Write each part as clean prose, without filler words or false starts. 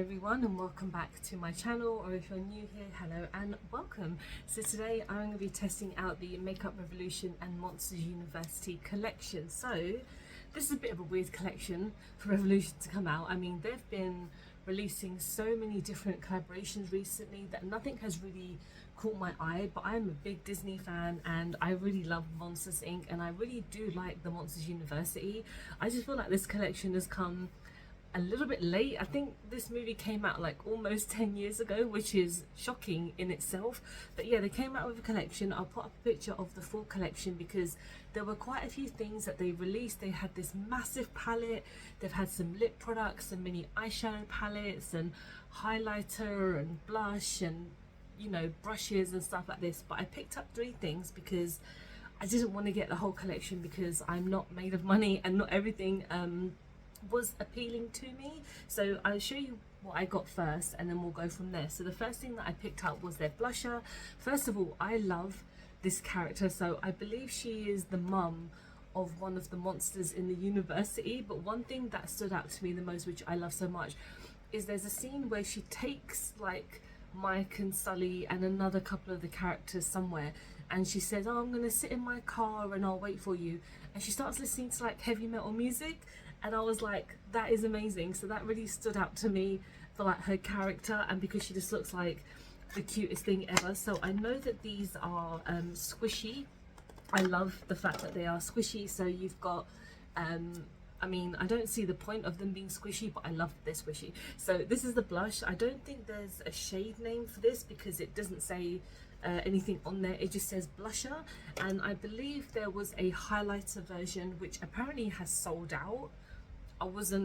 everyone, and welcome back to my channel, or if you're new here, hello and welcome. So today I'm going to be testing out the Makeup Revolution and Monsters University collection. So this is a bit of a weird collection for Revolution to come out. I mean, they've been releasing so many different collaborations recently that nothing has really caught my eye, but I'm a big Disney fan and I really love Monsters Inc. and I really do like the Monsters University. I just feel like this collection has come a little bit late. I think this movie came out like almost 10 years ago, which is shocking in itself. But yeah, they came out with a collection. I'll put up a picture of the full collection because there were quite a few things that they released. They had this massive palette, they've had some lip products, some mini eyeshadow palettes and highlighter and blush and, you know, brushes and stuff like this. But I picked up 3 things because I didn't want to get the whole collection because I'm not made of money and not everything was appealing to me. So I'll show you what I got first and then we'll go from there. So the first thing that I picked up was their blusher. First of all, I love this character. So I believe she is the mum of one of the monsters in the university, but one thing that stood out to me the most, which I love so much, is there's a scene where she takes like Mike and Sully and another couple of the characters somewhere and she says, oh, I'm gonna sit in my car and I'll wait for you, and she starts listening to like heavy metal music. And I was like, that is amazing. So that really stood out to me for like her character and because she just looks like the cutest thing ever. So I know that these are squishy. I love the fact that they are squishy. So you've got I mean, I don't see the point of them being squishy, but I love that they're squishy. So this is the blush. I don't think there's a shade name for this because it doesn't say anything on there. It just says blusher, and I believe there was a highlighter version which apparently has sold out. I was a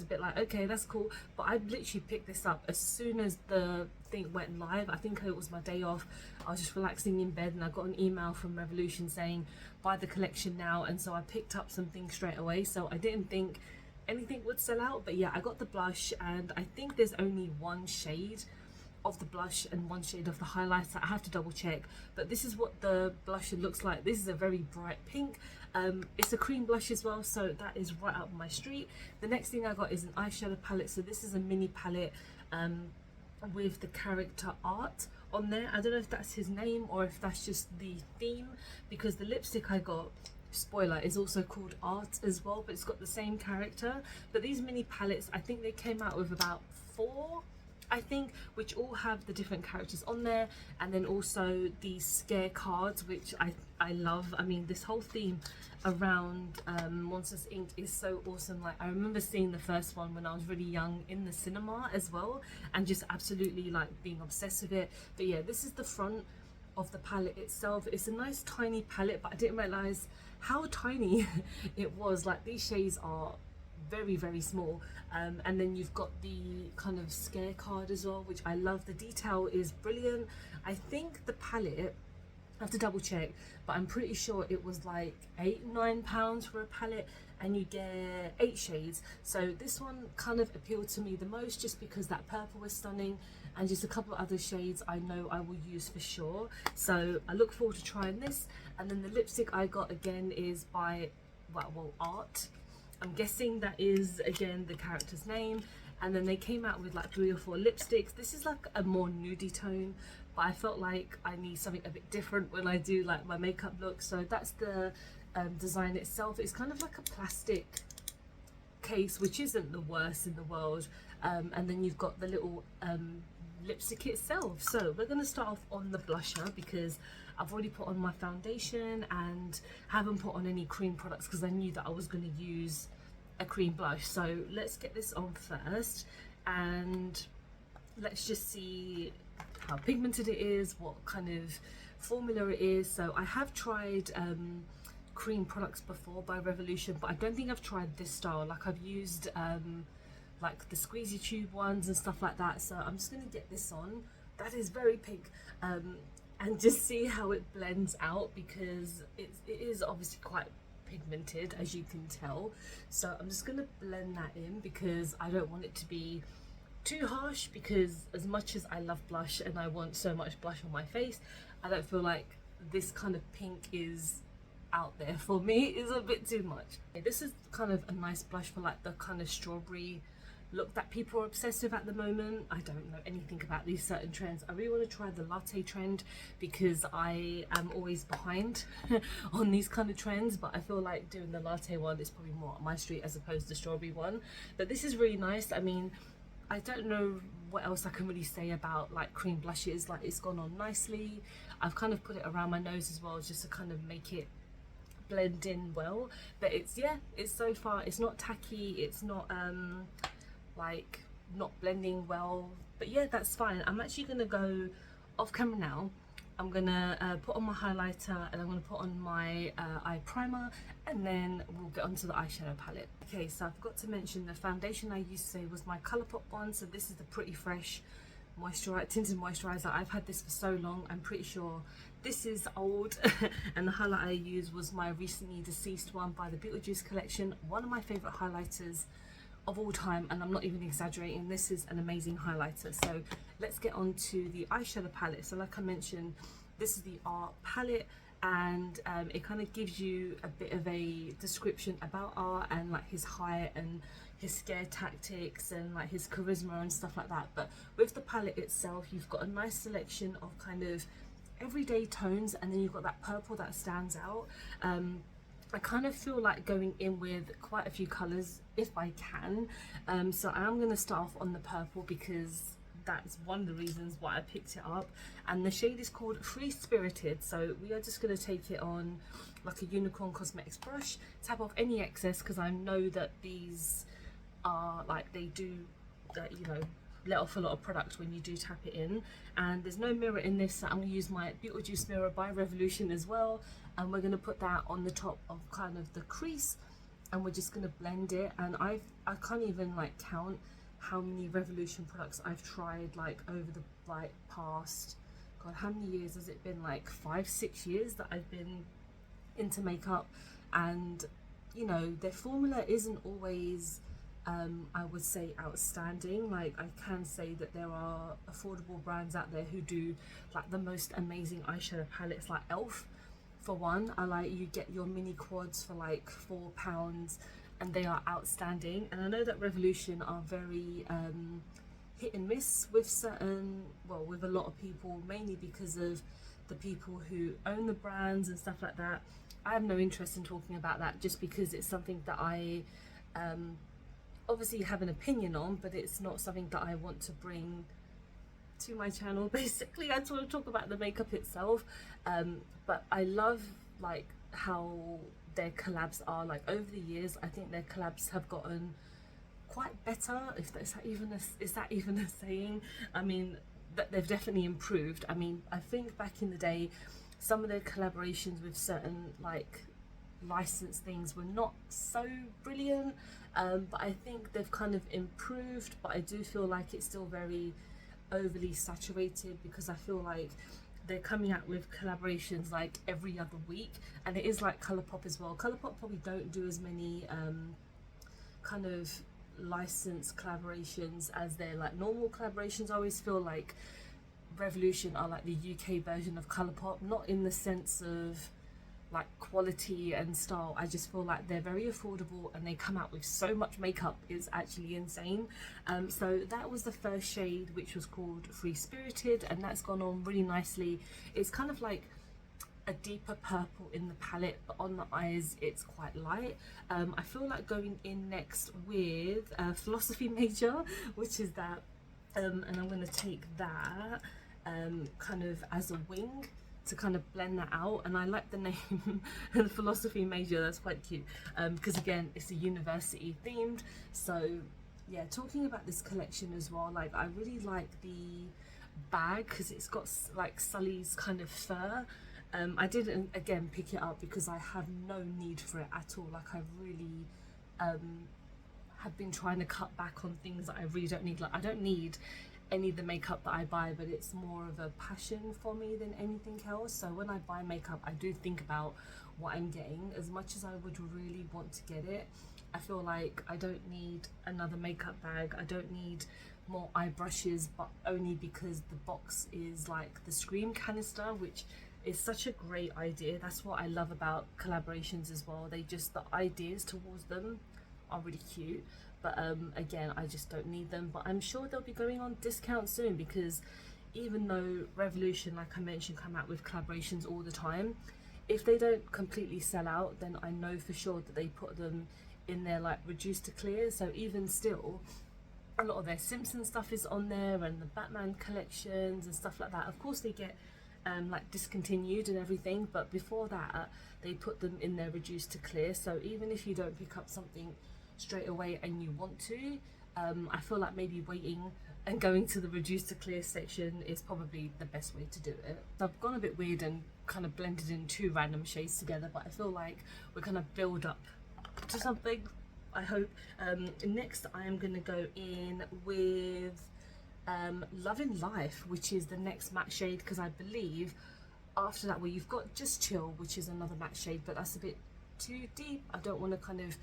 bit like, okay, that's cool, but I literally picked this up as soon as the thing went live. I think it was my day off. I was just relaxing in bed and I got an email from Revolution saying buy the collection now, and so I picked up something straight away. So I didn't think anything would sell out, but yeah, I got the blush, and I think there's only one shade of the blush and one shade of the highlighter. I have to double check, but this is what the blusher looks like. This is a very bright pink. It's a cream blush as well, so that is right up my street. The next thing I got is an eyeshadow palette. So this is a mini palette with the character art on there. I don't know if that's his name or if that's just the theme, because the lipstick I got, spoiler, is also called art as well, but it's got the same character. But these mini palettes, I think they came out with about 4, I think, which all have the different characters on there, and then also these scare cards, which I love. I mean, this whole theme around Monsters Inc. is so awesome. Like, I remember seeing the first one when I was really young in the cinema as well, and just absolutely like being obsessed with it. But yeah, this is the front of the palette itself. It's a nice tiny palette, but I didn't realize how tiny it was. Like, these shades are very small, and then you've got the kind of scare card as well, which I love. The detail is brilliant. I think the palette, I have to double check, but I'm pretty sure it was like £8-9 for a palette, and you get 8 shades. So this one kind of appealed to me the most just because that purple was stunning, and just a couple of other shades I know I will use for sure. So I look forward to trying this. And then the lipstick I got again is by Art. I'm guessing that is again the character's name. And then they came out with like 3 or 4 lipsticks. This is like a more nudie tone, but I felt like I need something a bit different when I do like my makeup look. So that's the design itself. It's kind of like a plastic case, which isn't the worst in the world. And then you've got the little lipstick itself. So we're going to start off on the blusher because I've already put on my foundation and haven't put on any cream products because I knew that I was going to use a cream blush. So let's get this on first and let's just see how pigmented it is, what kind of formula it is. So I have tried cream products before by Revolution, but I don't think I've tried this style. Like, I've used like the squeezy tube ones and stuff like that. So I'm just going to get this on. That is very pink, and just see how it blends out because it is obviously quite pigmented, as you can tell. So I'm just going to blend that in because I don't want it to be too harsh, because as much as I love blush and I want so much blush on my face, I don't feel like this kind of pink is out there for me. Is a bit too much. This is kind of a nice blush for like the kind of strawberry look that people are obsessed with at the moment. I don't know anything about these certain trends. I really want to try the latte trend because I am always behind on these kind of trends, but I feel like doing the latte one is probably more up my street as opposed to the strawberry one. But this is really nice. I mean, I don't know what else I can really say about like cream blushes. Like, it's gone on nicely. I've kind of put it around my nose as well, just to kind of make it blend in well. But it's, yeah, it's so far, it's not tacky, it's not like not blending well, but yeah, that's fine. I'm actually gonna go off camera now. I'm gonna put on my highlighter, and I'm gonna put on my eye primer, and then we'll get onto the eyeshadow palette. Okay, so I forgot to mention the foundation I used today was my Colourpop one. So this is the Pretty Fresh tinted moisturizer. I've had this for so long, I'm pretty sure this is old. And the highlight I used was my recently deceased one by the Beetlejuice collection, one of my favorite highlighters of all time, and I'm not even exaggerating. This is an amazing highlighter. So let's get on to the eyeshadow palette. So like I mentioned, this is the art palette, and it kind of gives you a bit of a description about art and like his height and his scare tactics and like his charisma and stuff like that. But with the palette itself, you've got a nice selection of kind of everyday tones, and then you've got that purple that stands out. I kind of feel like going in with quite a few colours if I can. So I am going to start off on the purple because that's one of the reasons why I picked it up. And the shade is called Free Spirited. So we are just going to take it on like a Unicorn Cosmetics brush, tap off any excess, because I know that these are like, they do, you know, let off a lot of product when you do tap it in. And there's no mirror in this, so I'm going to use my Beetlejuice mirror by Revolution as well, and we're going to put that on the top of kind of the crease, and we're just going to blend it. And I can't even like count how many Revolution products I've tried like over the like past, god, how many years has it been? Like 5-6 years that I've been into makeup, and you know, their formula isn't always I would say outstanding. Like, I can say that there are affordable brands out there who do like the most amazing eyeshadow palettes, like Elf for one. I like, you get your mini quads for like £4 and they are outstanding. And I know that Revolution are very hit and miss with certain, well, with a lot of people, mainly because of the people who own the brands and stuff like that. I have no interest in talking about that, just because it's something that I obviously have an opinion on, but it's not something that I want to bring to my channel. Basically, I just want to talk about the makeup itself. But I love like how their collabs are. Like, over the years, I think their collabs have gotten quite better, if that's is that even a saying. I mean, that they've definitely improved. I mean, I think back in the day, some of their collaborations with certain like licensed things were not so brilliant, but I think they've kind of improved. But I do feel like it's still very overly saturated, because I feel like they're coming out with collaborations like every other week, and it is like Colourpop as well. Colourpop probably don't do as many kind of licensed collaborations as their like normal collaborations. I always feel like Revolution are like the UK version of Colourpop, not in the sense of like quality and style. I just feel like they're very affordable, and they come out with so much makeup, it's actually insane. So that was the first shade, which was called Free Spirited, and that's gone on really nicely. It's kind of like a deeper purple in the palette, but on the eyes it's quite light. I feel like going in next with Philosophy Major, which is that, and I'm going to take that kind of as a wing to kind of blend that out. And I like the name the Philosophy Major, that's quite cute, because again, it's a university themed. So yeah, talking about this collection as well, like, I really like the bag because it's got like Sully's kind of fur. I didn't again pick it up because I have no need for it at all. Like, I really have been trying to cut back on things that I really don't need. Like, I don't need any of the makeup that I buy, but it's more of a passion for me than anything else. So when I buy makeup, I do think about what I'm getting. As much as I would really want to get it, I feel like I don't need another makeup bag, I don't need more eye brushes, but only because the box is like the Scream canister, which is such a great idea. That's what I love about collaborations as well. They just, the ideas towards them are really cute. But again, I just don't need them. But I'm sure they'll be going on discount soon, because even though Revolution, like I mentioned, come out with collaborations all the time, if they don't completely sell out, then I know for sure that they put them in their like reduced to clear. So even still, a lot of their Simpson stuff is on there, and the Batman collections and stuff like that. Of course they get like discontinued and everything, but before that they put them in their reduced to clear. So even if you don't pick up something straight away and you want to, I feel like maybe waiting and going to the reduced to clear section is probably the best way to do it. I've gone a bit weird and kind of blended in two random shades together, but I feel like we're gonna build up to something, I hope. Next I am gonna go in with Loving Life, which is the next matte shade, because I believe after that, well, you've got Just Chill, which is another matte shade, but that's a bit too deep. I don't want to kind of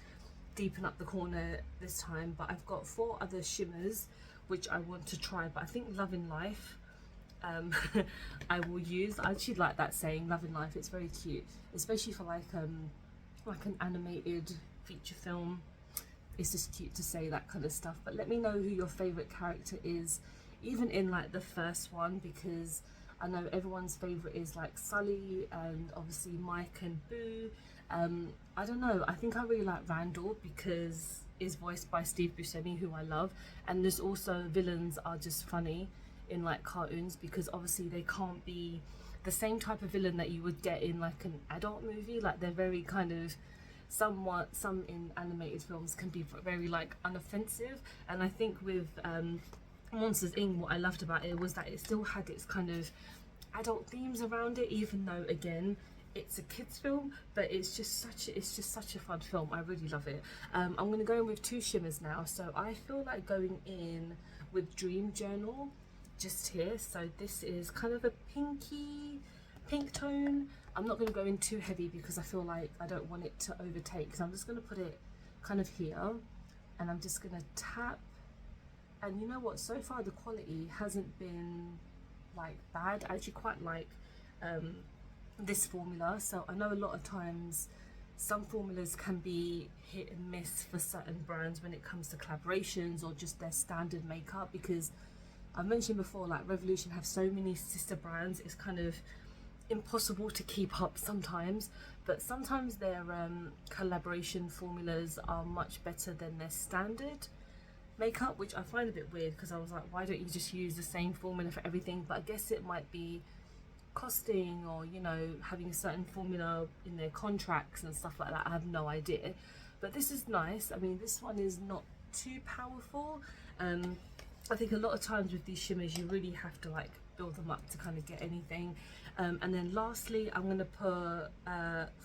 deepen up the corner this time, but I've got 4 other shimmers which I want to try, but I think Loving Life I will use. I actually like that saying, Loving Life. It's very cute, especially for like an animated feature film. It's just cute to say that kind of stuff. But let me know who your favorite character is, even in like the first one, because I know everyone's favorite is like Sully, and obviously Mike and Boo. I don't know, I think I really like Randall because is voiced by Steve Buscemi, who I love, and there's also villains are just funny in like cartoons, because obviously they can't be the same type of villain that you would get in like an adult movie. Like they're very kind of some in animated films can be very like unoffensive, and I think with Monsters Inc., what I loved about it was that it still had its kind of adult themes around it, even though again it's a kids film, but it's just such a fun film. I really love it. I'm going to go in with 2 shimmers now, so I feel like going in with Dream Journal just here. So this is kind of a pink tone. I'm not going to go in too heavy because I feel like I don't want it to overtake, so I'm just going to put it kind of here, and I'm just going to tap. And you know what, so far the quality hasn't been like bad. I actually quite like this formula. So I know a lot of times some formulas can be hit and miss for certain brands when it comes to collaborations or just their standard makeup, because I've mentioned before, like Revolution have so many sister brands, it's kind of impossible to keep up sometimes. But sometimes their collaboration formulas are much better than their standard makeup, which I find a bit weird, because I was like, why don't you just use the same formula for everything? But I guess it might be costing, or you know, having a certain formula in their contracts and stuff like that. I have no idea, but this is nice. I mean, this one is not too powerful. I think a lot of times with these shimmers you really have to like build them up to kind of get anything. And then lastly I'm going to put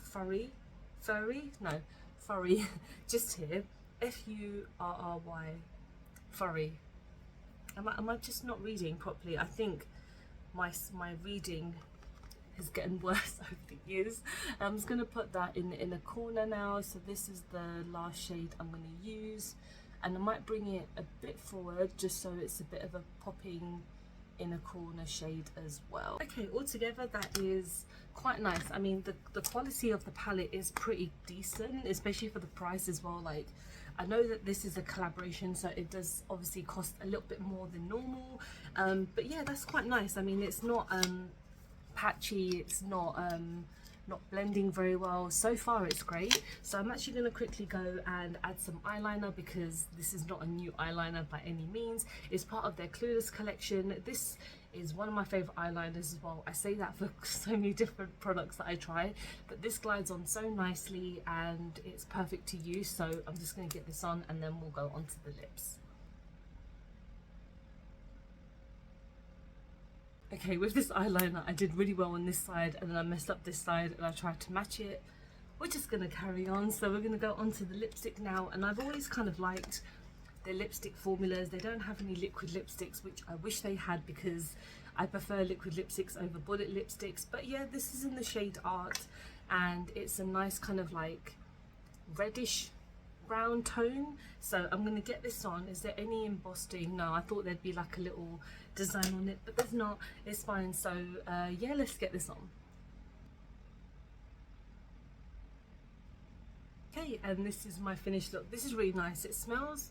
furry just here, F-U-R-R-Y, furry. Am I just not reading properly? I think my reading is getting worse over the years. I'm just going to put that in a corner now. So this is the last shade I'm going to use, and I might bring it a bit forward just so it's a bit of a popping in a corner shade as well. Okay, altogether that is quite nice. I mean, the quality of the palette is pretty decent, especially for the price as well. Like, I know that this is a collaboration, so it does obviously cost a little bit more than normal, but yeah, that's quite nice. I mean, it's not patchy, it's not blending very well. So far it's great. So I'm actually going to quickly go and add some eyeliner, because this is not a new eyeliner by any means. It's part of their Clueless collection. This is one of my favorite eyeliners as well. I say that for so many different products that I try, but this glides on so nicely and it's perfect to use. So I'm just going to get this on and then we'll go onto the lips. Okay, with this eyeliner I did really well on this side, and then I messed up this side and I tried to match it. We're just going to carry on. So we're going to go onto the lipstick now, and I've always kind of liked their lipstick formulas. They don't have any liquid lipsticks, which I wish they had, because I prefer liquid lipsticks over bullet lipsticks. But yeah, this is in the shade Art, and it's a nice kind of like reddish brown tone. So I'm going to get this on. Is there any embossing? No, I thought there'd be like a little design on it, but there's not. It's fine. So yeah, let's get this on. Okay, and this is my finished look. This is really nice. It smells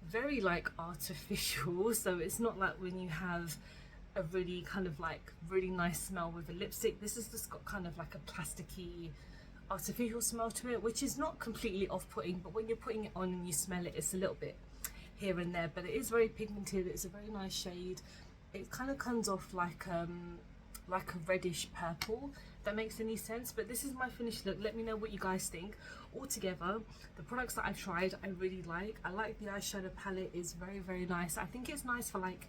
very like artificial, so it's not like when you have a really kind of like really nice smell with a lipstick. This has just got kind of like a plasticky artificial smell to it, which is not completely off-putting, but when you're putting it on and you smell it, it's a little bit here and there, but it is very pigmented. It's a very nice shade. It kind of comes off like a reddish purple, if that makes any sense. But this is my finished look. Let me know what you guys think. Altogether, the products that I've tried I really like. I like the eyeshadow palette, is very nice. I think it's nice for like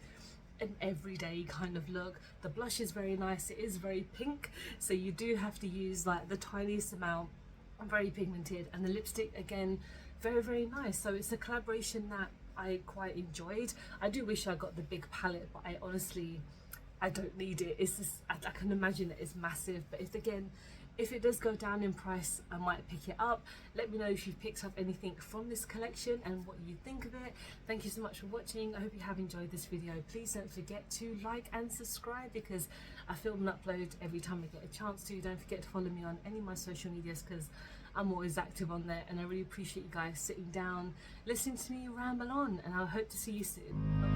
an everyday kind of look. The blush is very nice. It is very pink, so you do have to use like the tiniest amount. Very pigmented, and the lipstick again very nice. So it's a collaboration that I quite enjoyed. I do wish I got the big palette, but I honestly don't need it. It's just I can imagine that it's massive, but if it does go down in price, I might pick it up. Let me know if you've picked up anything from this collection and what you think of it. Thank you so much for watching. I hope you have enjoyed this video. Please don't forget to like and subscribe, because I film and upload every time I get a chance to. Don't forget to follow me on any of my social medias, because I'm always active on there, and I really appreciate you guys sitting down listening to me ramble on, and I hope to see you soon.